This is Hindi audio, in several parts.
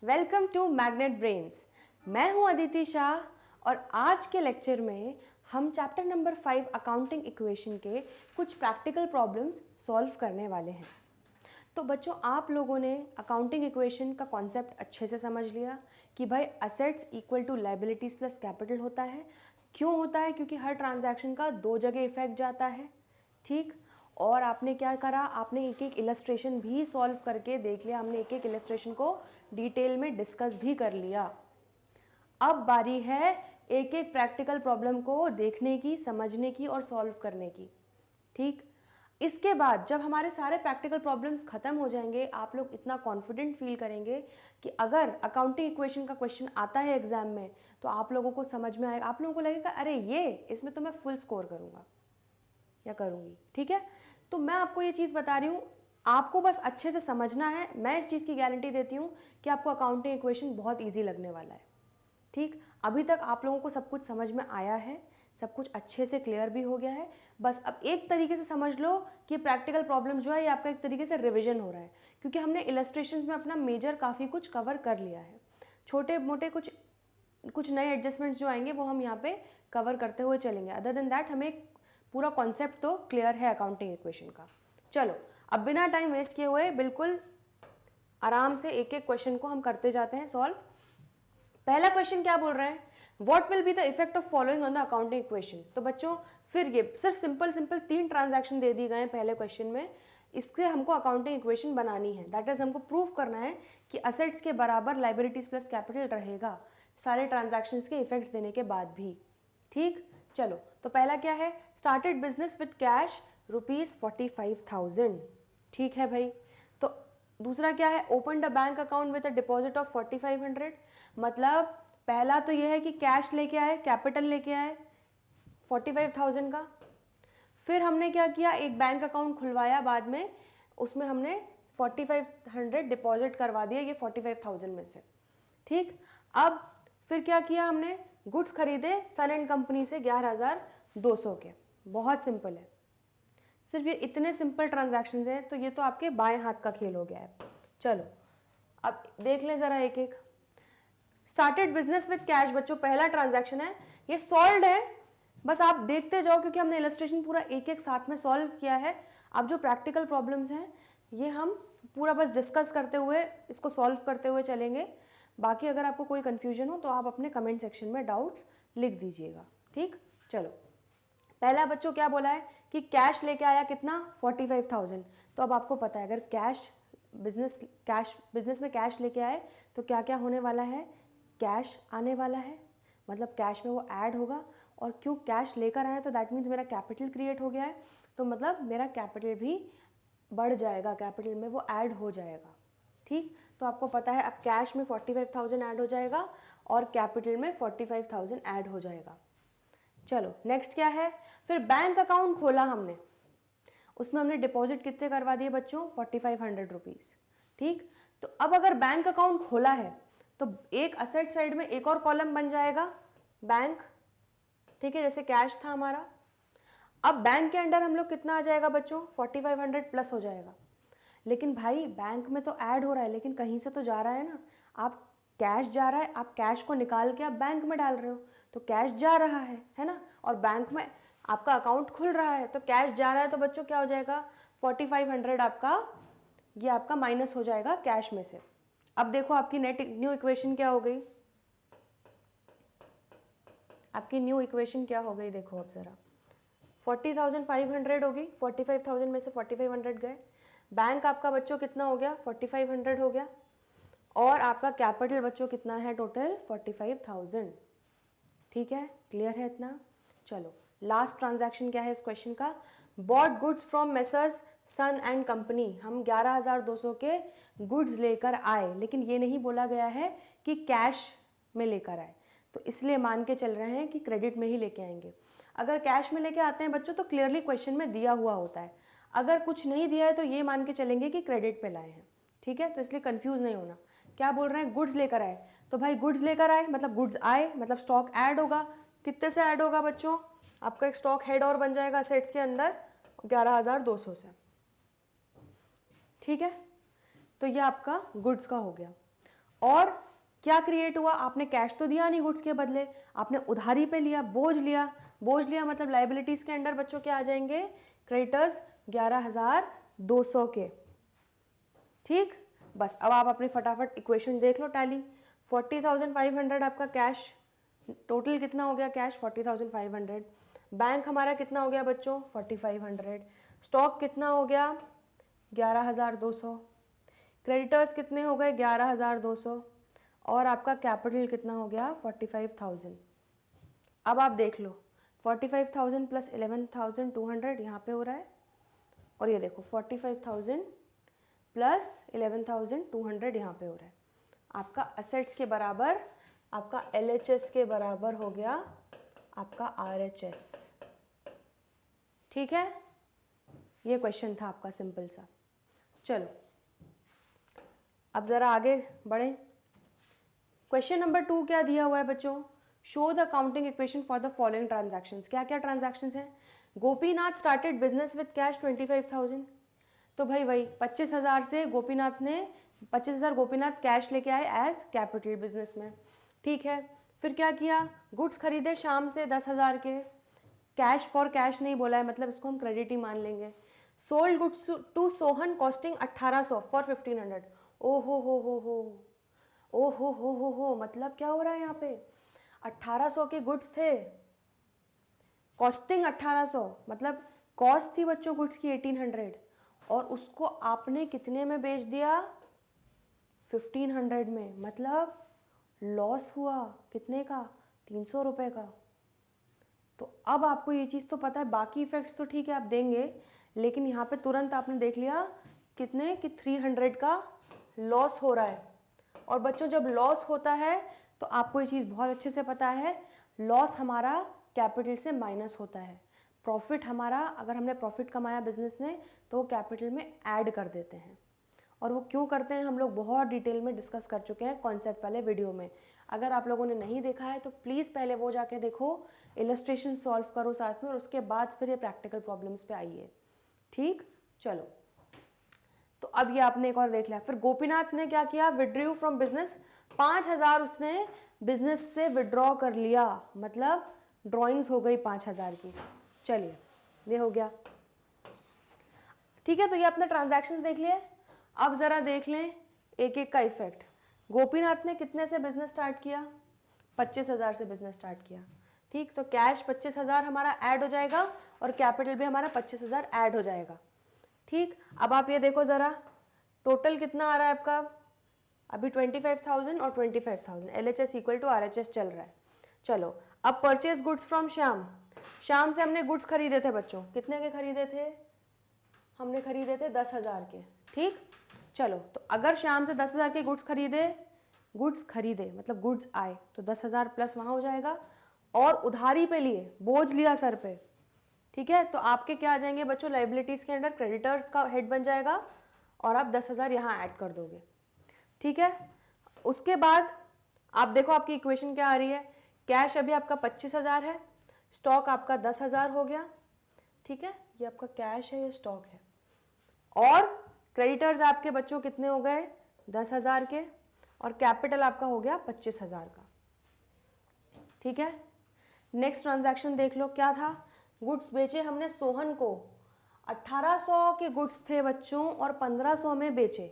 Welcome to magnet brains. मैं हूं अदिति शाह और आज के लेक्चर में हम चैप्टर नंबर 5 अकाउंटिंग इक्वेशन के कुछ प्रैक्टिकल प्रॉब्लम्स सॉल्व करने वाले हैं। तो बच्चों, आप लोगों ने अकाउंटिंग इक्वेशन का कॉन्सेप्ट अच्छे से समझ लिया कि भाई assets equal to liabilities plus capital होता है। क्यों होता है? क्योंकि हर ट्रांजैक्शन का दो जगह इफेक्ट जाता है। ठीक। और आपने क्या करा, आपने एक एक इलस्ट्रेशन भी सॉल्व करके देख लिया, हमने एक एक इलस्ट्रेशन को डिटेल में डिस्कस भी कर लिया। अब बारी है एक एक प्रैक्टिकल प्रॉब्लम को देखने की, समझने की और सॉल्व करने की। ठीक। इसके बाद जब हमारे सारे प्रैक्टिकल प्रॉब्लम्स खत्म हो जाएंगे, आप लोग इतना कॉन्फिडेंट फील करेंगे कि अगर अकाउंटिंग इक्वेशन का क्वेश्चन आता है एग्जाम में तो आप लोगों को समझ में आएगा, आप लोगों को लगेगा अरे ये इसमें तो मैं फुल स्कोर करूंगा या करूंगी। ठीक है, तो मैं आपको ये चीज़ बता रही हूँ, आपको बस अच्छे से समझना है। मैं इस चीज़ की गारंटी देती हूँ कि आपको अकाउंटिंग इक्वेशन बहुत ईजी लगने वाला है। ठीक, अभी तक आप लोगों को सब कुछ समझ में आया है, सब कुछ अच्छे से क्लियर भी हो गया है। बस अब एक तरीके से समझ लो कि प्रैक्टिकल प्रॉब्लम जो है ये आपका एक तरीके से रिविजन हो रहा है, क्योंकि हमने इलस्ट्रेशंस में अपना मेजर काफ़ी कुछ कवर कर लिया है। छोटे मोटे कुछ नए एडजस्टमेंट्स जो आएंगे वो हम यहाँ पे कवर करते हुए चलेंगे। अदर देन दैट हमें पूरा कॉन्सेप्ट तो क्लियर है अकाउंटिंग इक्वेशन का। चलो, अब बिना टाइम वेस्ट किए हुए बिल्कुल आराम से एक एक क्वेश्चन को हम करते जाते हैं सॉल्व। पहला क्वेश्चन क्या बोल रहे हैं? What will be the effect of following on the accounting equation. तो बच्चों फिर ये सिर्फ सिंपल 3 ट्रांजैक्शन दे दिए गए हैं पहले क्वेश्चन में। इससे हमको अकाउंटिंग इक्वेशन बनानी है, दैट इज हमको प्रूव करना है कि असेट्स के बराबर लायबिलिटीज प्लस कैपिटल रहेगा सारे ट्रांजैक्शंस के इफेक्ट्स देने के बाद भी। ठीक, चलो तो पहला क्या है? Started business with cash ₹45,000। ठीक है भाई। तो दूसरा क्या है? Open the bank account with a deposit of 4500। मतलब पहला तो यह है कि कैश लेके आए, कैपिटल लेके आए 45,000 का। फिर हमने क्या किया, एक बैंक अकाउंट खुलवाया बाद में, उसमें हमने 4500 डिपॉजिट करवा दिया ये 45,000 में से। ठीक, अब फिर क्या किया हमने? गुड्स खरीदे सन एंड कंपनी से 11,200 के। बहुत सिंपल है, सिर्फ ये इतने सिंपल ट्रांजैक्शन हैं, तो ये तो आपके बाएं हाथ का खेल हो गया है। चलो अब देख लें जरा एक एक। स्टार्टेड बिजनेस विद कैश, बच्चों पहला ट्रांजैक्शन है, ये सॉल्व है। बस आप देखते जाओ क्योंकि हमने इलस्ट्रेशन पूरा एक एक साथ में सॉल्व किया है। अब जो प्रैक्टिकल प्रॉब्लम्स हैं ये हम पूरा बस डिस्कस करते हुए इसको सॉल्व करते हुए चलेंगे। बाकी अगर आपको कोई कन्फ्यूजन हो तो आप अपने कमेंट सेक्शन में डाउट्स लिख दीजिएगा। ठीक, चलो पहला बच्चों क्या बोला है कि कैश लेके आया कितना? 45,000। तो अब आपको पता है अगर बिजनेस में कैश लेके आए तो क्या क्या होने वाला है? कैश आने वाला है, मतलब कैश में वो ऐड होगा। और क्यों कैश लेकर आए तो दैट मीन्स मेरा कैपिटल क्रिएट हो गया है, तो मतलब मेरा कैपिटल भी बढ़ जाएगा, कैपिटल में वो ऐड हो जाएगा। ठीक, तो आपको पता है अब कैश में 45,000 ऐड हो जाएगा और कैपिटल में 45,000 ऐड हो जाएगा। चलो नेक्स्ट क्या है? फिर बैंक अकाउंट खोला हमने, उसमें हमने डिपॉजिट कितने करवा दिए बच्चों? 4500 रुपीज़। ठीक, तो अब अगर बैंक अकाउंट खोला है तो एक असेट साइड में एक और कॉलम बन जाएगा बैंक। ठीक है, जैसे कैश था हमारा। अब बैंक के अंडर हम लोग कितना आ जाएगा बच्चों? 4500 प्लस हो जाएगा। लेकिन भाई बैंक में तो ऐड हो रहा है, लेकिन कहीं से तो जा रहा है ना। आप कैश जा रहा है, आप कैश को निकाल के आप बैंक में डाल रहे हो, तो कैश जा रहा है ना। और बैंक में आपका अकाउंट खुल रहा है तो कैश जा रहा है, तो बच्चों क्या हो जाएगा? 4500 आपका माइनस हो जाएगा कैश में से। अब देखो आपकी न्यू इक्वेशन क्या हो गई? आपकी न्यू इक्वेशन क्या हो गई? देखो अब जरा, 40,500 होगी, 45,000 में से 4500 गए। बैंक आपका बच्चों कितना हो गया? 4500 हो गया। और आपका कैपिटल बच्चों कितना है टोटल? 45,000। ठीक है, क्लियर है इतना? चलो लास्ट ट्रांजैक्शन क्या है इस क्वेश्चन का? Bought goods from messrs son and company. हम 11,200 के गुड्स लेकर आए, लेकिन ये नहीं बोला गया है कि कैश में लेकर आए, तो इसलिए मान के चल रहे हैं कि क्रेडिट में ही लेके आएंगे। अगर कैश में लेके आते हैं बच्चों तो क्लियरली क्वेश्चन में दिया हुआ होता है, अगर कुछ नहीं दिया है तो ये मान के चलेंगे कि क्रेडिट पे लाए हैं। ठीक है, तो इसलिए कंफ्यूज नहीं होना। क्या बोल रहे हैं? गुड्स लेकर आए, तो भाई गुड्स लेकर आए मतलब गुड्स आए, मतलब स्टॉक ऐड होगा। कितने से ऐड होगा बच्चों? आपका एक स्टॉक हेड और बन जाएगा असेट्स के अंदर 11,200 से। ठीक है, तो ये आपका गुड्स का हो गया। और क्या क्रिएट हुआ, आपने कैश तो दिया नहीं गुड्स के बदले, आपने उधारी पे लिया, बोझ लिया। बोझ लिया मतलब लाइबिलिटीज के अंडर बच्चों क्या आ जाएंगे, क्रेडिटर्स 11,200 के। ठीक, बस अब आप अपनी फटाफट इक्वेशन देख लो टैली। 40,500 आपका कैश, टोटल कितना हो गया कैश 40,500, बैंक हमारा कितना हो गया बच्चों 4,500, स्टॉक कितना हो गया 11,200, क्रेडिटर्स कितने हो गए 11,200, और आपका कैपिटल कितना हो गया 45,000। अब आप देख लो 45,000 प्लस 11,200 यहाँ पे हो रहा है, और ये देखो 45,000 प्लस 11,200 यहाँ पे हो रहा है। आपका असेट्स के बराबर, आपका LHS के बराबर हो गया आपका RHS। ठीक है, ये क्वेश्चन था आपका सिंपल सा। चलो अब ज़रा आगे बढ़ें। क्वेश्चन नंबर 2 क्या दिया हुआ है बच्चों, show the accounting equation for the following transactions. क्या क्या ट्रांजैक्शंस हैं, Gopinath started business with cash 25,000, तो भाई वही 25,000 से गोपीनाथ ने 25,000 गोपीनाथ कैश लेके आए एज कैपिटल बिजनेस में। ठीक है, फिर क्या किया, गुड्स खरीदे शाम से 10,000 के, कैश फॉर कैश नहीं बोला है मतलब इसको हम क्रेडिट ही मान लेंगे। Sold goods to Sohan costing 1800 for 1500। ओ हो, ओ हो, मतलब क्या हो रहा है यहाँ पे, 1800 के गुड्स थे, कॉस्टिंग 1800 मतलब कॉस्ट थी बच्चों गुड्स की 1800, और उसको आपने कितने में बेच दिया 1500 में, मतलब लॉस हुआ कितने का 300 रुपये का। तो अब आपको ये चीज़ तो पता है, बाकी इफेक्ट्स तो ठीक है आप देंगे, लेकिन यहाँ पे तुरंत आपने देख लिया कितने कि 300 का लॉस हो रहा है। और बच्चों जब लॉस होता है तो आपको ये चीज़ बहुत अच्छे से पता है, लॉस हमारा कैपिटल से माइनस होता है, प्रॉफिट हमारा, अगर हमने प्रॉफिट कमाया बिजनेस ने तो वो कैपिटल में ऐड कर देते हैं। और वो क्यों करते हैं हम लोग बहुत डिटेल में डिस्कस कर चुके हैं कॉन्सेप्ट वाले वीडियो में। अगर आप लोगों ने नहीं देखा है तो प्लीज़ पहले वो जाके देखो, इलस्ट्रेशन सॉल्व करो साथ में, और उसके बाद फिर ये प्रैक्टिकल प्रॉब्लम्स पे आइए। ठीक, चलो तो अब ये आपने एक और देख लिया। फिर गोपीनाथ ने क्या किया, विड्रॉ फ्रॉम बिजनेस, 5,000 उसने बिजनेस से विड्रॉ कर लिया, मतलब ड्राइंग्स हो गई 5,000 की। चलिए ये हो गया। ठीक है, तो ये अपने ट्रांजैक्शंस देख लिए। अब ज़रा देख लें एक एक का इफेक्ट। गोपीनाथ ने कितने से बिजनेस स्टार्ट किया, 25,000 से बिजनेस स्टार्ट किया। ठीक, तो कैश 25,000 हमारा ऐड हो जाएगा और कैपिटल भी हमारा 25,000 ऐड हो जाएगा। ठीक, अब आप ये देखो ज़रा टोटल कितना आ रहा है आपका, अभी 25,000 और 25,000, LHS इक्वल टू RHS चल रहा है। चलो अब परचेज गुड्स फ्रॉम श्याम, शाम से हमने गुड्स खरीदे थे बच्चों, कितने के खरीदे थे, हमने खरीदे थे 10,000 के। ठीक, चलो तो अगर शाम से 10,000 के गुड्स खरीदे मतलब गुड्स आए तो 10,000 प्लस वहाँ हो जाएगा, और उधारी पे लिए, बोझ लिया सर पे। ठीक है, तो आपके क्या आ जाएंगे बच्चों, लाइबिलिटीज़ के अंडर क्रेडिटर्स का हेड बन जाएगा, और आप 10,000 यहाँ ऐड कर दोगे। ठीक है, उसके बाद आप देखो आपकी इक्वेशन क्या आ रही है, कैश अभी आपका 25,000 है, स्टॉक आपका 10,000 हो गया। ठीक है, ये आपका कैश है, ये स्टॉक है, और क्रेडिटर्स आपके बच्चों कितने हो गए 10,000 के, और कैपिटल आपका हो गया 25,000 का। ठीक है, नेक्स्ट ट्रांजैक्शन देख लो क्या था, गुड्स बेचे हमने सोहन को, 1800 के गुड्स थे बच्चों और 1500 में बेचे।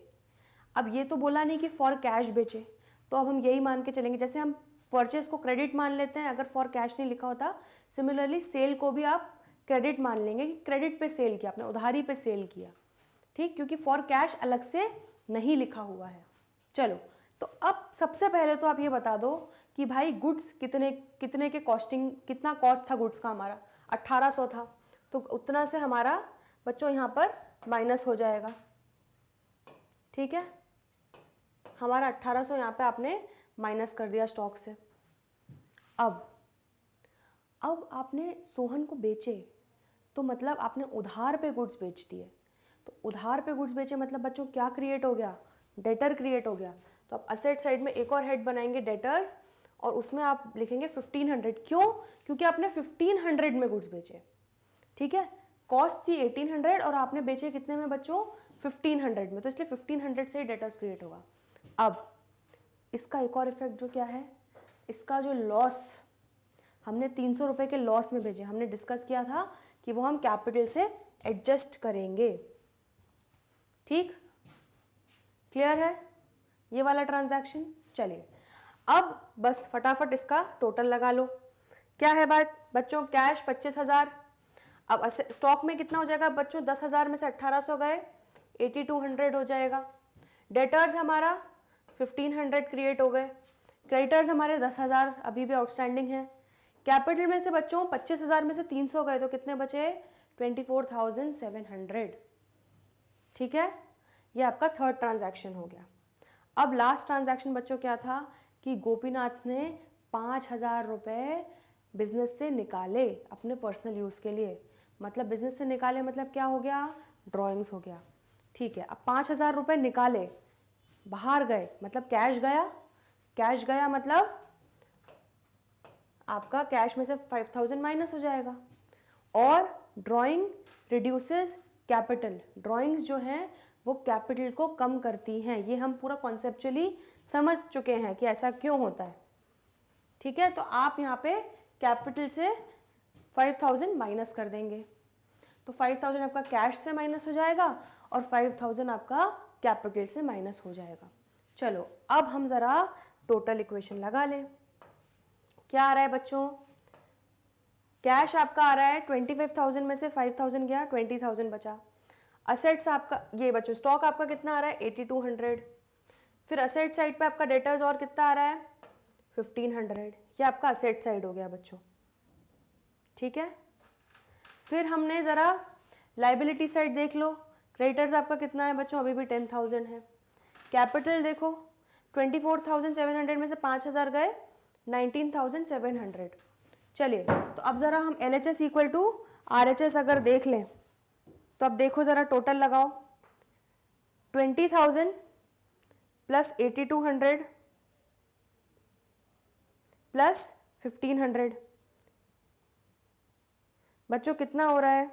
अब ये तो बोला नहीं कि फॉर कैश बेचे, तो अब हम यही मान के चलेंगे, जैसे हम परचेज को क्रेडिट मान लेते हैं अगर फॉर कैश नहीं लिखा होता, सिमिलरली सेल को भी आप क्रेडिट मान लेंगे कि क्रेडिट पे सेल किया, आपने उधारी पे सेल किया। ठीक, क्योंकि फॉर कैश अलग से नहीं लिखा हुआ है। चलो तो अब सबसे पहले तो आप ये बता दो कि भाई गुड्स कितने कितने के कॉस्टिंग, कितना कॉस्ट था गुड्स का हमारा 1800 था, तो उतना से हमारा बच्चों यहाँ पर माइनस हो जाएगा। ठीक है, हमारा 1800 यहाँ पे आपने माइनस कर दिया स्टॉक से। अब आपने सोहन को बेचे तो मतलब आपने उधार पे गुड्स बेच दिए, तो उधार पे गुड्स बेचे मतलब बच्चों क्या क्रिएट हो गया, डेटर क्रिएट हो गया। तो आप असेट साइड में एक और हेड बनाएंगे डेटर्स, और उसमें आप लिखेंगे 1500। क्यों, क्योंकि आपने 1500 में गुड्स बेचे। ठीक है, कॉस्ट थी 1800 और आपने बेचे कितने में बच्चों 1500 में, तो इसलिए 1500 से ही डेटर्स क्रिएट होगा। अब इसका एक और इफेक्ट जो क्या है, इसका जो लॉस, हमने 300 रुपये के लॉस में भेजे, हमने डिस्कस किया था कि वो हम कैपिटल से एडजस्ट करेंगे। ठीक, क्लियर है ये वाला ट्रांजैक्शन। चलिए अब बस फटाफट इसका टोटल लगा लो। क्या है बात बच्चों, कैश 25,000, अब स्टॉक में कितना हो जाएगा बच्चों, 10,000 में से 1,800 गए, 8,200 हो जाएगा। डेटर्स हमारा 1,500 क्रिएट हो गए, क्रेडिटर्स हमारे 10,000 अभी भी आउटस्टैंडिंग है। कैपिटल में से बच्चों 25,000 में से 300 गए तो कितने बचे, 24,700। ठीक है, ये आपका थर्ड ट्रांजैक्शन हो गया। अब लास्ट ट्रांजैक्शन बच्चों क्या था कि गोपीनाथ ने 5,000 रुपये बिजनेस से निकाले अपने पर्सनल यूज़ के लिए। मतलब बिजनेस से निकाले मतलब क्या हो गया, ड्राइंग्स हो गया। ठीक है, अब 5,000 रुपये निकाले, बाहर गए मतलब कैश गया, कैश गया मतलब आपका कैश में से 5,000 माइनस हो जाएगा। और ड्राइंग रिड्यूसेस कैपिटल, ड्राइंग्स जो हैं वो कैपिटल को कम करती हैं। ये हम पूरा कॉन्सेप्चुअली समझ चुके हैं कि ऐसा क्यों होता है। ठीक है, तो आप यहाँ पे कैपिटल से 5,000 माइनस कर देंगे, तो 5,000 आपका कैश से माइनस हो जाएगा और 5,000 आपका कैपिटल से माइनस हो जाएगा। चलो अब हम ज़रा टोटल इक्वेशन लगा लें। क्या आ रहा है बच्चों, कैश आपका आ रहा है 25,000 में से 5,000 गया, 20,000 बचा। असेट्स आपका ये बच्चों, स्टॉक आपका कितना आ रहा है 8,200। फिर असेट साइड पे आपका डेटर्स और कितना आ रहा है 1,500। ये आपका असेट साइड हो गया बच्चों। ठीक है, फिर हमने ज़रा लाइबिलिटी साइड देख लो, क्रेडिटर्स आपका कितना है बच्चों, अभी भी 10,000 है। कैपिटल देखो 24,700 में से 5,000 गए, 19,700। चलिए तो अब ज़रा हम LHS इक्वल टू RHS अगर देख लें तो अब देखो ज़रा टोटल लगाओ, 20,000 प्लस 8,200 प्लस 1,500 बच्चों कितना हो रहा है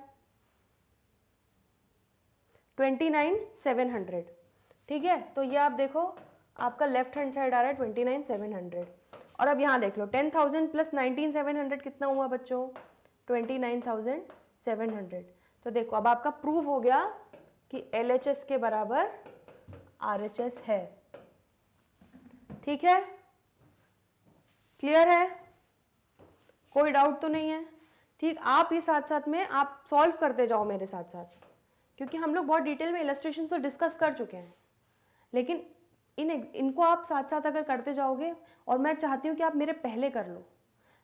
29,700। ठीक है, तो ये आप देखो आपका लेफ्ट हैंड साइड आ रहा है 29,700। और अब यहाँ देख लो 10,000 प्लस 19,700 कितना हुआ बच्चों, 29,700। तो देखो अब आपका प्रूव हो गया कि LHS के बराबर RHS है। ठीक है, क्लियर है, कोई डाउट तो नहीं है। ठीक, आप ये साथ साथ में आप सॉल्व करते जाओ मेरे साथ साथ, क्योंकि हम लोग बहुत डिटेल में इलस्ट्रेशन तो डिस्कस कर चुके हैं, लेकिन इनको आप साथ साथ अगर करते जाओगे, और मैं चाहती हूँ कि आप मेरे पहले कर लो,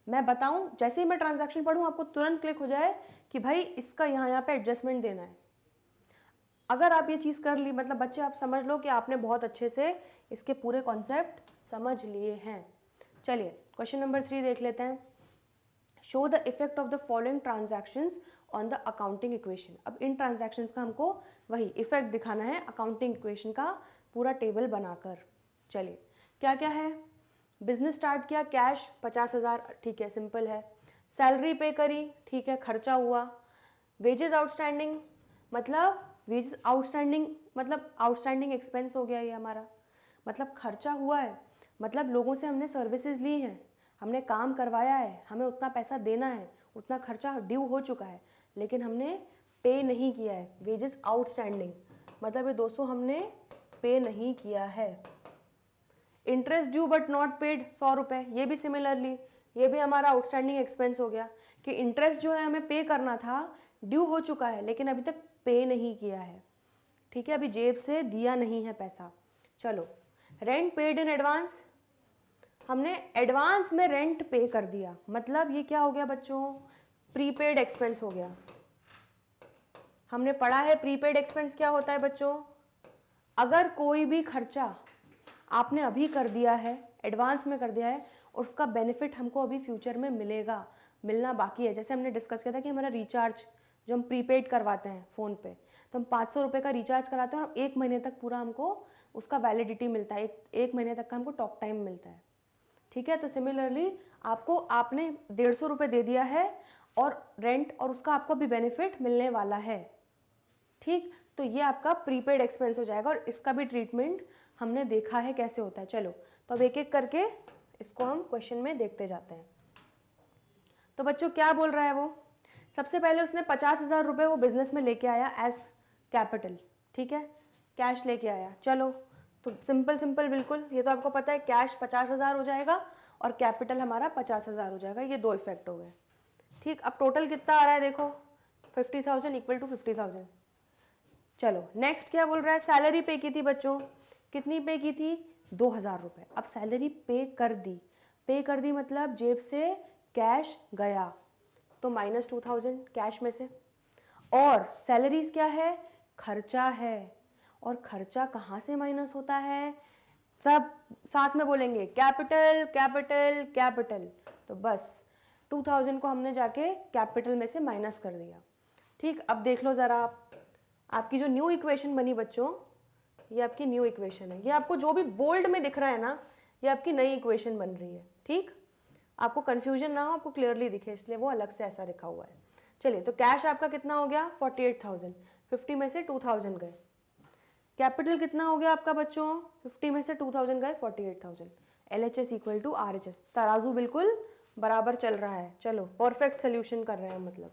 मैं बताऊँ जैसे ही मैं ट्रांजैक्शन पढ़ूँ आपको तुरंत क्लिक हो जाए कि भाई इसका यहाँ पे एडजस्टमेंट देना है। अगर आप ये चीज़ कर ली मतलब बच्चे आप समझ लो कि आपने बहुत अच्छे से इसके पूरे कॉन्सेप्ट समझ लिए हैं। चलिए क्वेश्चन नंबर 3 देख लेते हैं। Show the effect of the following transactions on the accounting equation. अब इन ट्रांजैक्शंस का हमको वही इफेक्ट दिखाना है अकाउंटिंग इक्वेशन का पूरा टेबल बनाकर। चलिए क्या क्या है, बिजनेस स्टार्ट किया, कैश 50,000, ठीक है सिंपल है। सैलरी पे करी, ठीक है खर्चा हुआ। वेजेस आउटस्टैंडिंग मतलब वेजेस आउटस्टैंडिंग मतलब आउटस्टैंडिंग एक्सपेंस हो गया ये हमारा, मतलब खर्चा हुआ है, मतलब लोगों से हमने सर्विसेज ली हैं, हमने काम करवाया है, हमें उतना पैसा देना है, उतना खर्चा ड्यू हो चुका है, लेकिन हमने पे नहीं किया है। वेजेस आउटस्टैंडिंग मतलब ये 200 हमने पे नहीं किया है। Interest due but not paid 100 रुपये, ये भी सिमिलरली ये भी हमारा आउटस्टैंडिंग एक्सपेंस हो गया कि इंटरेस्ट जो है हमें पे करना था, ड्यू हो चुका है लेकिन अभी तक पे नहीं किया है। ठीक है, अभी जेब से दिया नहीं है पैसा। चलो रेंट पेड इन एडवांस, हमने एडवांस में रेंट पे कर दिया, मतलब ये क्या हो गया बच्चों, प्रीपेड एक्सपेंस हो गया। हमने पढ़ा है प्रीपेड एक्सपेंस क्या होता है बच्चों, अगर कोई भी खर्चा आपने अभी कर दिया है, एडवांस में कर दिया है, और उसका बेनिफिट हमको अभी फ्यूचर में मिलेगा, मिलना बाकी है। जैसे हमने डिस्कस किया था कि हमारा रिचार्ज जो हम प्रीपेड करवाते हैं फ़ोन पे, तो हम 500 रुपये का रिचार्ज कराते हैं और 1 महीने तक पूरा हमको उसका वैलिडिटी मिलता है, एक महीने तक का हमको टॉक टाइम मिलता है। ठीक है, तो सिमिलरली आपको आपने 150 रुपये दे दिया है और रेंट और उसका आपको भी बेनिफिट मिलने वाला है। ठीक, तो ये आपका प्रीपेड एक्सपेंस हो जाएगा और इसका भी ट्रीटमेंट हमने देखा है कैसे होता है। चलो तो अब एक एक करके इसको हम क्वेश्चन में देखते जाते हैं। तो बच्चों क्या बोल रहा है वो, सबसे पहले उसने 50,000 रुपये वो बिजनेस में लेके आया एज कैपिटल, ठीक है, कैश लेके आया। चलो तो सिंपल बिल्कुल, ये तो आपको पता है, कैश 50,000 हो जाएगा और कैपिटल हमारा 50,000 हो जाएगा, ये दो इफेक्ट हो गए। ठीक, अब टोटल कितना आ रहा है देखो, 50,000 इक्वल टू 50,000। चलो नेक्स्ट क्या बोल रहा है, सैलरी पे की थी बच्चों, कितनी पे की थी, 2,000 रुपये। अब सैलरी पे कर दी मतलब जेब से कैश गया तो -2,000 कैश में से। और सैलरीज क्या है, खर्चा है, और खर्चा कहाँ से माइनस होता है, सब साथ में बोलेंगे, कैपिटल कैपिटल कैपिटल। तो बस 2,000 को हमने जाके कैपिटल में से माइनस कर दिया। ठीक, अब देख लो ज़रा आपकी जो न्यू इक्वेशन बनी बच्चों, ये आपकी न्यू इक्वेशन है। ये आपको जो भी बोल्ड में दिख रहा है ना, ये आपकी नई इक्वेशन बन रही है। ठीक, आपको कंफ्यूजन ना हो, आपको क्लियरली दिखे, इसलिए वो अलग से ऐसा लिखा हुआ है। चलिए तो कैश आपका कितना हो गया, 48,000, 50 में से 2,000 गए। कैपिटल कितना हो गया आपका बच्चों, 50 में से 2,000 गए, 48,000। LHS इक्वल टू RHS, तराजू बिल्कुल बराबर चल रहा है। चलो परफेक्ट सोल्यूशन कर रहे हैं मतलब।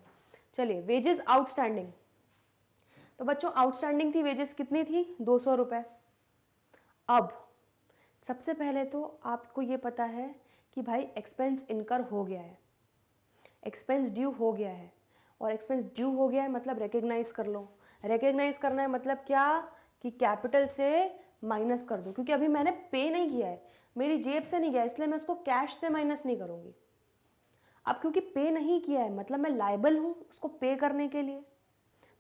चलिए वेजेस आउटस्टैंडिंग, तो बच्चों आउटस्टैंडिंग थी वेजेस, कितनी थी, 200 रुपये। अब सबसे पहले तो आपको ये पता है कि भाई एक्सपेंस इनकर हो गया है, एक्सपेंस ड्यू हो गया है, और एक्सपेंस ड्यू हो गया है मतलब रिकग्नाइज कर लो। रिकग्नाइज करना है मतलब क्या, कि कैपिटल से माइनस कर दो, क्योंकि अभी मैंने पे नहीं किया है, मेरी जेब से नहीं गया, इसलिए मैं उसको कैश से माइनस नहीं करूँगी। अब क्योंकि पे नहीं किया है मतलब मैं लायबल हूँ उसको पे करने के लिए,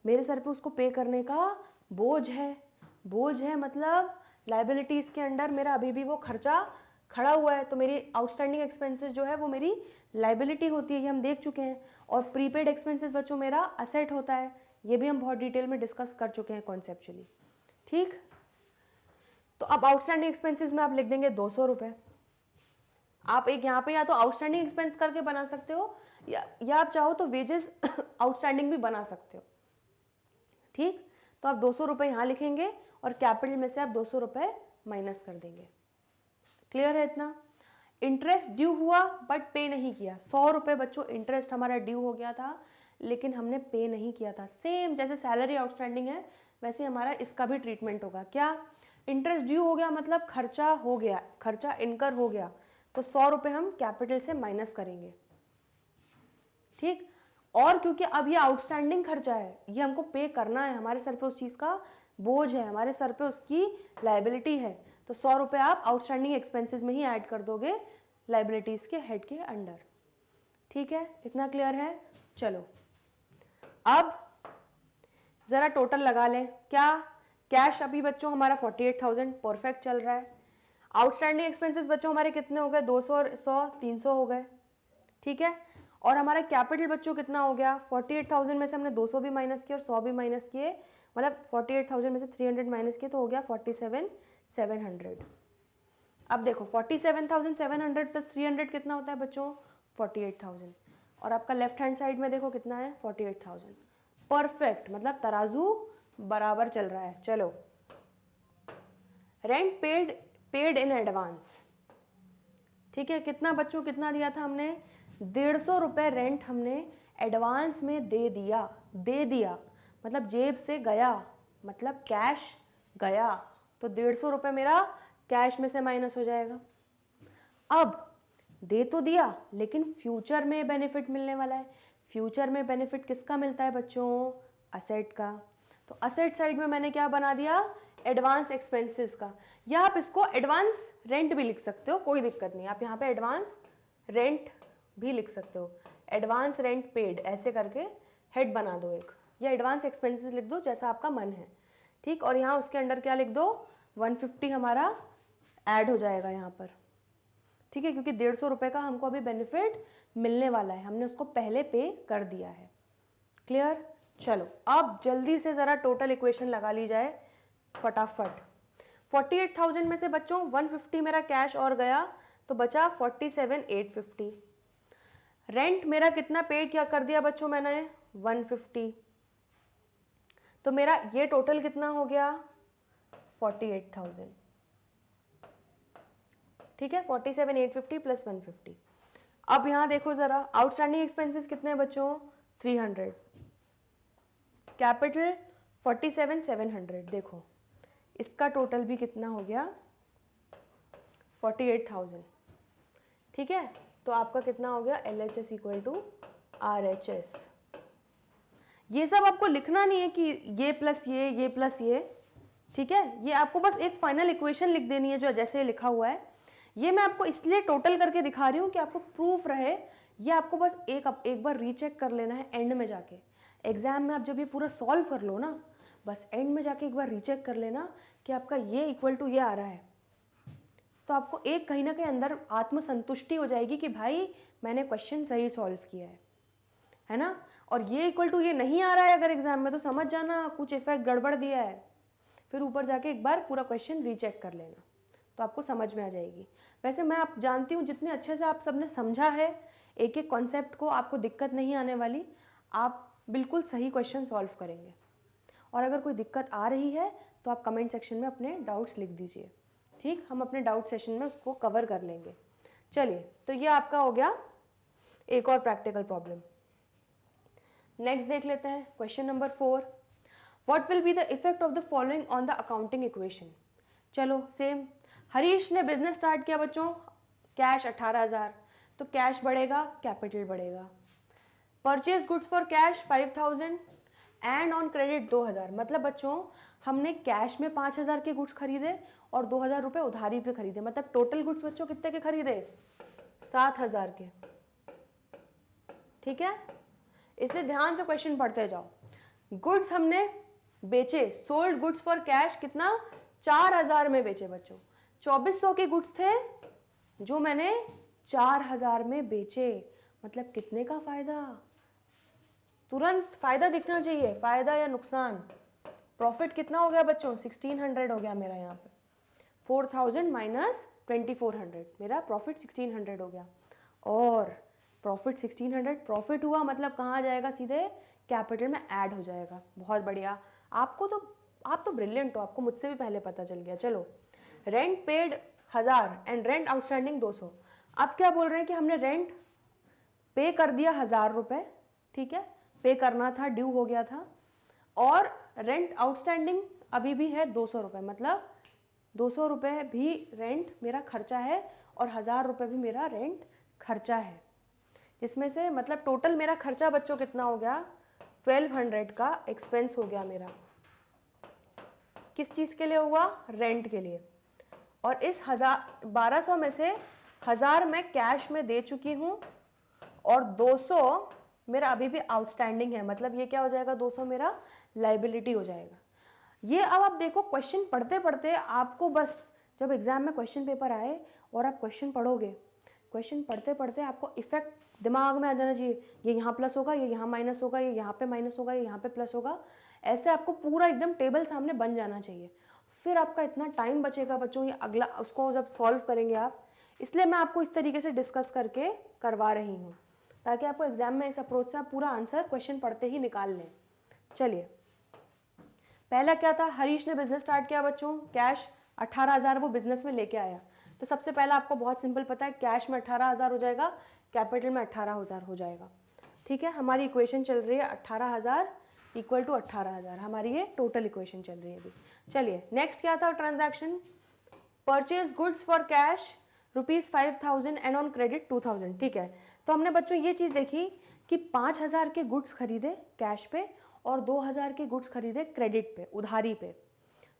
मेरे सर पे उसको पे करने का बोझ है मतलब लाइबिलिटीज़ के अंडर मेरा अभी भी वो खर्चा खड़ा हुआ है, तो मेरी आउटस्टैंडिंग एक्सपेंसेस जो है वो मेरी लाइबिलिटी होती है, ये हम देख चुके हैं। और प्रीपेड एक्सपेंसेस बच्चों मेरा असेट होता है, ये भी हम बहुत डिटेल में डिस्कस कर चुके हैं कॉन्सेप्चुअली। ठीक, तो अब आउटस्टैंडिंग एक्सपेंसेस में आप लिख देंगे 200 रुपये। आप एक यहाँ पे या तो आउटस्टैंडिंग एक्सपेंस करके बना सकते हो, या आप चाहो तो वेजेस आउटस्टैंडिंग भी बना सकते हो। ठीक, तो आप 200 रुपये यहाँ लिखेंगे और कैपिटल में से आप 200 रुपये माइनस कर देंगे। क्लियर है इतना। इंटरेस्ट ड्यू हुआ बट पे नहीं किया, 100 रुपये बच्चों इंटरेस्ट हमारा ड्यू हो गया था लेकिन हमने पे नहीं किया था। सेम जैसे सैलरी आउटस्टैंडिंग है वैसे हमारा इसका भी ट्रीटमेंट होगा। क्या, इंटरेस्ट ड्यू हो गया मतलब खर्चा हो गया, खर्चा इनकर हो गया, तो 100 रुपये हम कैपिटल से माइनस करेंगे। ठीक, और क्योंकि अब ये आउटस्टैंडिंग खर्चा है, ये हमको पे करना है, हमारे सर पे उस चीज़ का बोझ है, हमारे सर पे उसकी लाइबिलिटी है, तो 100 रुपये आप आउटस्टैंडिंग एक्सपेंसेस में ही ऐड कर दोगे लाइबिलिटीज़ के हेड के अंडर। ठीक है, इतना क्लियर है। चलो अब ज़रा टोटल लगा लें। क्या, कैश अभी बच्चों हमारा 48,000 परफेक्ट चल रहा है। आउटस्टैंडिंग एक्सपेंसेस बच्चों हमारे कितने हो गए, 200 और 100 300 हो गए। ठीक है, और हमारा कैपिटल बच्चों कितना हो गया, 48,000 में से हमने 200 भी माइनस किए और 100 भी माइनस किए, मतलब 48,000 में से 300 माइनस किए तो हो गया 47,700। अब देखो 47,700 प्लस 300 कितना होता है बच्चों, 48,000, और आपका लेफ्ट हैंड साइड में देखो कितना है, 48,000। परफेक्ट, मतलब तराजू बराबर चल रहा है। चलो रेंट पेड इन एडवांस, ठीक है, कितना बच्चों, कितना दिया था हमने, 150 रुपये रेंट हमने एडवांस में दे दिया मतलब जेब से गया, मतलब कैश गया, तो 150 रुपये मेरा कैश में से माइनस हो जाएगा। अब दे तो दिया लेकिन फ्यूचर में बेनिफिट मिलने वाला है। फ्यूचर में बेनिफिट किसका मिलता है बच्चों, असेट का। तो असेट साइड में मैंने क्या बना दिया, एडवांस एक्सपेंसेस का, या आप इसको एडवांस रेंट भी लिख सकते हो, कोई दिक्कत नहीं, आप यहाँ पे एडवांस रेंट भी लिख सकते हो, एडवांस रेंट पेड ऐसे करके हेड बना दो एक, या एडवांस एक्सपेंसेस लिख दो जैसा आपका मन है। ठीक, और यहाँ उसके अंडर क्या लिख दो, 150 हमारा ऐड हो जाएगा यहाँ पर। ठीक है, क्योंकि 150 रुपये का हमको अभी बेनिफिट मिलने वाला है, हमने उसको पहले पे कर दिया है। क्लियर। चलो अब जल्दी से ज़रा टोटल इक्वेशन लगा ली जाए फटाफट। 48,000 में से बच्चों 150 मेरा कैश और गया तो बचा 47,850। रेंट मेरा कितना पे क्या कर दिया बच्चों मैंने, 150, तो मेरा ये टोटल कितना हो गया, 48,000। ठीक है, 47,850 प्लस 150। अब यहाँ देखो ज़रा, आउटस्टैंडिंग एक्सपेंसेस कितने हैं बच्चों, 300, कैपिटल 47,700। देखो इसका टोटल भी कितना हो गया, 48,000। ठीक है, तो आपका कितना हो गया, LHS इक्वल टू RHS। ये सब आपको लिखना नहीं है कि ये प्लस ये प्लस ये, ठीक है, ये आपको बस एक फाइनल इक्वेशन लिख देनी है जो जैसे लिखा हुआ है। ये मैं आपको इसलिए टोटल करके दिखा रही हूँ कि आपको प्रूफ रहे। ये आपको बस एक बार रीचेक कर लेना है एंड में जाके। एग्जाम में आप जब ये पूरा सॉल्व कर लो ना, बस एंड में जाके एक बार रीचेक कर लेना कि आपका ये इक्वल टू ये आ रहा है, तो आपको एक कहीं ना कहीं अंदर आत्मसंतुष्टि हो जाएगी कि भाई मैंने क्वेश्चन सही सॉल्व किया है ना। और ये इक्वल टू ये नहीं आ रहा है अगर एग्जाम में, तो समझ जाना कुछ इफेक्ट गड़बड़ दिया है। फिर ऊपर जाके एक बार पूरा क्वेश्चन रीचेक कर लेना, तो आपको समझ में आ जाएगी। वैसे मैं आप जानती हूँ जितने अच्छे से आप सबने समझा है एक एक कॉन्सेप्ट को, आपको दिक्कत नहीं आने वाली, आप बिल्कुल सही क्वेश्चन सॉल्व करेंगे। और अगर कोई दिक्कत आ रही है तो आप कमेंट सेक्शन में अपने डाउट्स लिख दीजिए, ठीक, हम अपने डाउट सेशन में उसको कवर कर लेंगे। चलिए, तो ये आपका हो गया एक और प्रैक्टिकल प्रॉब्लम। नेक्स्ट देख लेते हैं question number 4। What will be the effect of the following on the accounting equation. चलो सेम, हरीश ने बिजनेस स्टार्ट किया बच्चों, कैश 18,000, तो कैश बढ़ेगा, कैपिटल बढ़ेगा। Purchase goods for cash 5,000 and on credit 2,000। मतलब बच्चों हमने कैश में 5,000 के गुड्स खरीदे और 2,000 रुपये उधारी पे खरीदे, मतलब टोटल गुड्स बच्चों कितने के खरीदे, 7,000 के। ठीक है, इसलिए ध्यान से क्वेश्चन पढ़ते जाओ। गुड्स हमने बेचे, सोल्ड गुड्स फॉर कैश कितना, 4,000 में बेचे बच्चों। 2,400 के गुड्स थे जो मैंने 4,000 में बेचे, मतलब कितने का फायदा, तुरंत फायदा दिखना चाहिए, फायदा या नुकसान। प्रॉफिट कितना हो गया बच्चों, 1,600 हो गया मेरा यहाँ पे। 4,000 माइनस 2,400, मेरा प्रॉफिट 1,600 हो गया। और प्रॉफिट 1,600 प्रॉफिट हुआ, मतलब कहाँ जाएगा, सीधे कैपिटल में ऐड हो जाएगा। बहुत बढ़िया, आप तो ब्रिलियंट हो, आपको मुझसे भी पहले पता चल गया। चलो, rent paid 1,000 and rent outstanding 200। अब क्या बोल रहे हैं कि हमने रेंट पे कर दिया 1,000 रुपये, ठीक है, पे करना था, ड्यू हो गया था, और रेंट आउटस्टैंडिंग अभी भी है 200 रुपये, मतलब 200 रुपये भी रेंट मेरा खर्चा है और 1,000 रुपये भी मेरा रेंट खर्चा है, जिसमें से मतलब टोटल मेरा खर्चा बच्चों कितना हो गया, 1,200 का एक्सपेंस हो गया मेरा। किस चीज़ के लिए हुआ, रेंट के लिए। और इस 1,200 में से 1,000 मैं कैश में दे चुकी हूँ और 200 मेरा अभी भी आउटस्टैंडिंग है, मतलब ये क्या हो जाएगा, 200 मेरा लाइबिलिटी हो जाएगा। ये अब आप देखो, क्वेश्चन पढ़ते पढ़ते आपको बस जब एग्जाम में क्वेश्चन पेपर आए और आप क्वेश्चन पढ़ोगे, क्वेश्चन पढ़ते पढ़ते आपको इफेक्ट दिमाग में आ जाना चाहिए, ये यहाँ प्लस होगा, ये यहाँ माइनस होगा, ये यहाँ पे माइनस होगा, ये यहाँ पे प्लस होगा, ऐसे आपको पूरा एकदम टेबल सामने बन जाना चाहिए। फिर आपका इतना टाइम बचेगा बच्चों, ये अगला उसको जब सॉल्व करेंगे आप। इसलिए मैं आपको इस तरीके से डिस्कस करके करवा रही हूँ, ताकि आपको एग्जाम में इस अप्रोच से आप पूरा आंसर क्वेश्चन पढ़ते ही निकाल लें। चलिए, पहला क्या था, हरीश ने बिजनेस स्टार्ट किया बच्चों, कैश 18,000 वो बिजनेस में लेके आया। तो सबसे पहला आपको बहुत सिंपल पता है, कैश में 18,000 हो जाएगा, कैपिटल में 18,000 हो जाएगा। ठीक है, हमारी इक्वेशन चल रही है 18,000 इक्वल टू 18,000, हमारी ये टोटल इक्वेशन चल रही है अभी। चलिए, नेक्स्ट क्या था transaction, purchase goods for cash ₹5,000 and on credit 2,000। ठीक है, तो हमने बच्चों ये चीज़ देखी कि 5,000 के गुड्स खरीदे कैश पे और 2,000 के गुड्स खरीदे क्रेडिट पे, उधारी पे।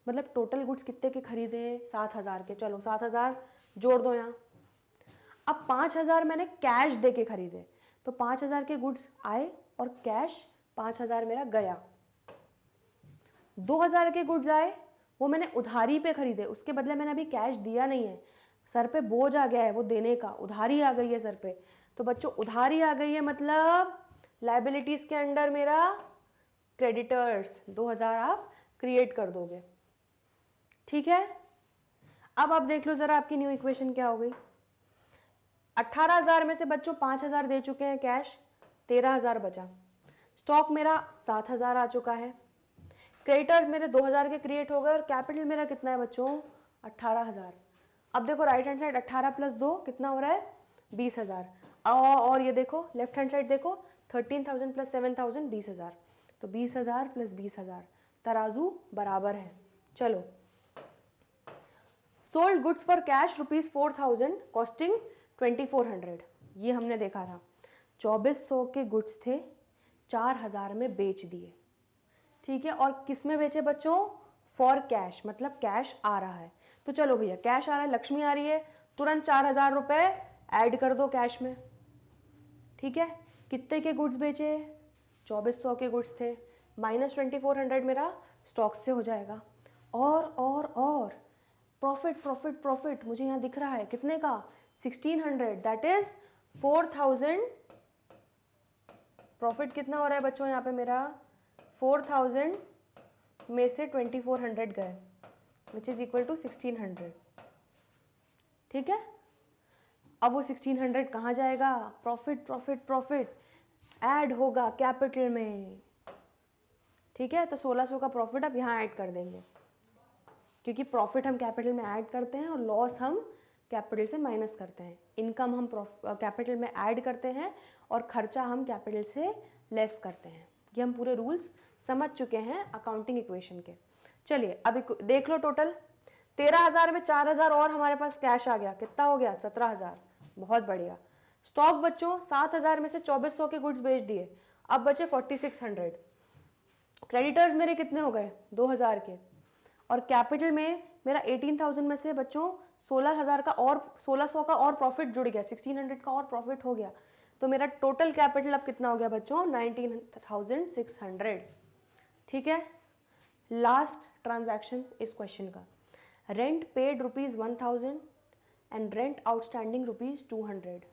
मतलब टोटल गुड्स कितने के खरीदे, 7,000 के। चलो 7,000 जोड़ दो यहाँ। अब 5,000 मैंने कैश दे के खरीदे, तो 5,000 के गुड्स आए और कैश 5,000 मेरा गया। 2,000 के गुड्स आए, वो मैंने उधारी पे खरीदे, उसके बदले मैंने अभी कैश दिया नहीं है, सर पे बोझ आ गया है वो देने का, उधारी आ गई है सर पे। तो बच्चों उधारी आ गई है, मतलब लाइबिलिटीज़ के अंडर मेरा क्रेडिटर्स 2,000 आप क्रिएट कर दोगे। ठीक है, अब आप देख लो ज़रा आपकी न्यू इक्वेशन क्या हो गई। 18,000 में से बच्चों 5,000 दे चुके हैं कैश, 13,000 बचा। स्टॉक मेरा 7,000 आ चुका है, क्रेडिटर्स मेरे 2,000 के क्रिएट हो गए और कैपिटल मेरा कितना है बच्चों, 18,000। अब देखो राइट हैंड साइड 18 + 2 कितना हो रहा है 20,000। और ये देखो लेफ्ट हैंड साइड देखो 13,000 + 7,000 20,000। तो 20,000 + 20,000 तराजू बराबर है। चलो sold goods for cash ₹4,000 costing 2,400। ये हमने देखा था 2,400 के गुड्स थे, 4,000 में बेच दिए। ठीक है, और किस में बेचे बच्चों? फॉर कैश, मतलब कैश आ रहा है। तो चलो भैया कैश आ रहा है, लक्ष्मी आ रही है, तुरंत 4,000 रुपये ऐड कर दो कैश में। ठीक है, कितने के गुड्स बेचे? 2,400 के गुड्स थे, माइनस 2,400 मेरा स्टॉक से हो जाएगा। और प्रॉफिट प्रॉफिट प्रॉफिट मुझे यहाँ दिख रहा है कितने का? 1,600, दैट इज 4,000। प्रॉफिट कितना हो रहा है बच्चों यहाँ पे मेरा? 4,000 में से 2,400 गए, विच इज इक्वल टू 1,600। ठीक है, अब वो 1,600 कहाँ जाएगा? प्रॉफिट प्रॉफिट प्रॉफिट ऐड होगा कैपिटल में। ठीक है, तो 1,600 का प्रॉफिट अब यहाँ ऐड कर देंगे, क्योंकि प्रॉफिट हम कैपिटल में ऐड करते हैं और लॉस हम कैपिटल से माइनस करते हैं। इनकम हम कैपिटल में ऐड करते हैं और खर्चा हम कैपिटल से लेस करते हैं। ये हम पूरे रूल्स समझ चुके हैं अकाउंटिंग इक्वेशन के। चलिए अब देख लो टोटल 13,000 में 4,000 और हमारे पास कैश आ गया, कितना हो गया? 17,000। बहुत बढ़िया। स्टॉक बच्चों 7,000 में से 2,400 के गुड्स बेच दिए, अब बचे 4,600। क्रेडिटर्स मेरे कितने हो गए? 2,000 के। और कैपिटल में मेरा 18,000 में से बच्चों 16,000 का और 1,600 का और प्रॉफिट जुड़ गया, 1,600 का और प्रॉफिट हो गया। तो मेरा टोटल कैपिटल अब कितना हो गया बच्चों? 19,600। ठीक है, लास्ट ट्रांजैक्शन इस क्वेश्चन का। Rent paid ₹1,000 and rent outstanding ₹200।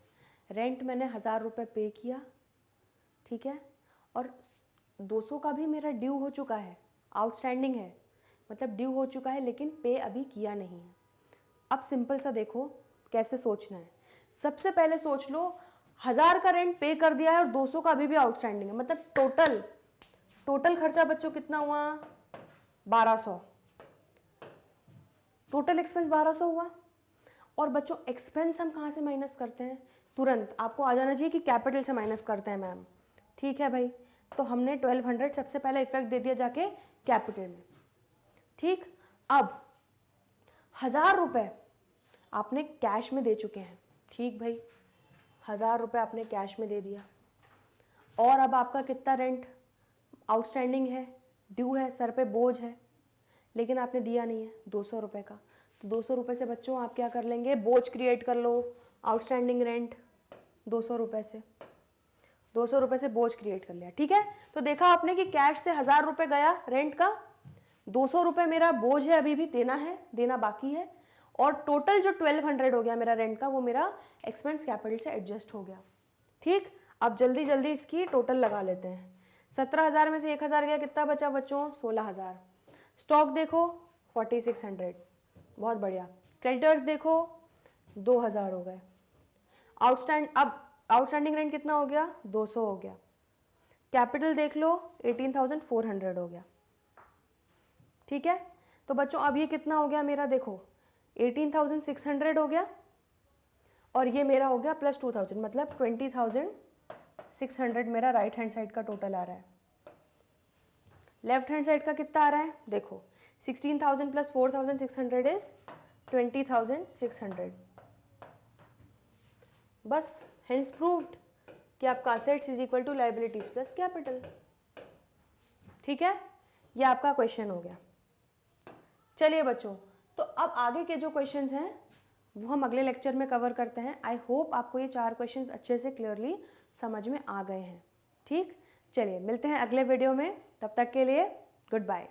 Rent मैंने 1,000 रुपये पे किया, ठीक है, और 200 का भी मेरा ड्यू हो चुका है, आउटस्टैंडिंग है, मतलब ड्यू हो चुका है लेकिन पे अभी किया नहीं है। अब सिंपल सा देखो कैसे सोचना है। सबसे पहले सोच लो 1,000 का रेंट पे कर दिया है और 200 का अभी भी आउटस्टैंडिंग है, मतलब टोटल खर्चा बच्चों कितना हुआ? 1,200। टोटल एक्सपेंस 1,200 हुआ। और बच्चों एक्सपेंस हम कहाँ से माइनस करते हैं? तुरंत आपको आ जाना चाहिए कि कैपिटल से माइनस करते हैं मैम। ठीक है भाई, तो हमने 1,200 सबसे पहले इफेक्ट दे दिया जाके कैपिटल में। ठीक, अब 1,000 रुपये आपने कैश में दे चुके हैं। ठीक भाई, 1,000 रुपये आपने कैश में दे दिया, और अब आपका कितना रेंट आउटस्टैंडिंग है, ड्यू है, सर पे बोझ है, लेकिन आपने दिया नहीं है 200 रुपये का। तो 200 रुपये से बच्चों आप क्या कर लेंगे? बोझ क्रिएट कर लो, आउटस्टैंडिंग रेंट 200 रुपये से, 200 रुपये से बोझ क्रिएट कर लिया। ठीक है, तो देखा आपने कि कैश से 1,000 रुपये गया रेंट का, 200 रुपये मेरा बोझ है, अभी भी देना बाकी है, और टोटल जो 1,200 हो गया मेरा रेंट का, वो मेरा एक्सपेंस कैपिटल से एडजस्ट हो गया। ठीक, अब जल्दी जल्दी इसकी टोटल लगा लेते हैं। 17,000 में से 1,000 गया, कितना बचा बच्चों? 16,000। स्टॉक देखो 4,600, बहुत बढ़िया। क्रेडिटर्स देखो 2,000 हो गए। अब आउटस्टैंडिंग रेंट कितना हो गया? 200 हो गया। कैपिटल देख लो 18,400 हो गया। ठीक है, तो बच्चों अब ये कितना हो गया मेरा? देखो 18,600 हो गया, और ये मेरा हो गया प्लस 2,000, मतलब 20,600 मेरा राइट हैंड साइड का टोटल आ रहा है। लेफ्ट हैंड साइड का कितना आ रहा है? देखो 16,000 + 4,600 इज 20,600। बस हेंस प्रूव्ड कि आपका assets is equal to liabilities plus capital. ठीक है, ये आपका क्वेश्चन हो गया। चलिए बच्चों, तो अब आगे के जो क्वेश्चंस हैं वो हम अगले लेक्चर में कवर करते हैं। आई होप आपको ये 4 क्वेश्चंस अच्छे से क्लियरली समझ में आ गए हैं। ठीक, चलिए मिलते हैं अगले वीडियो में, तब तक के लिए गुड बाय।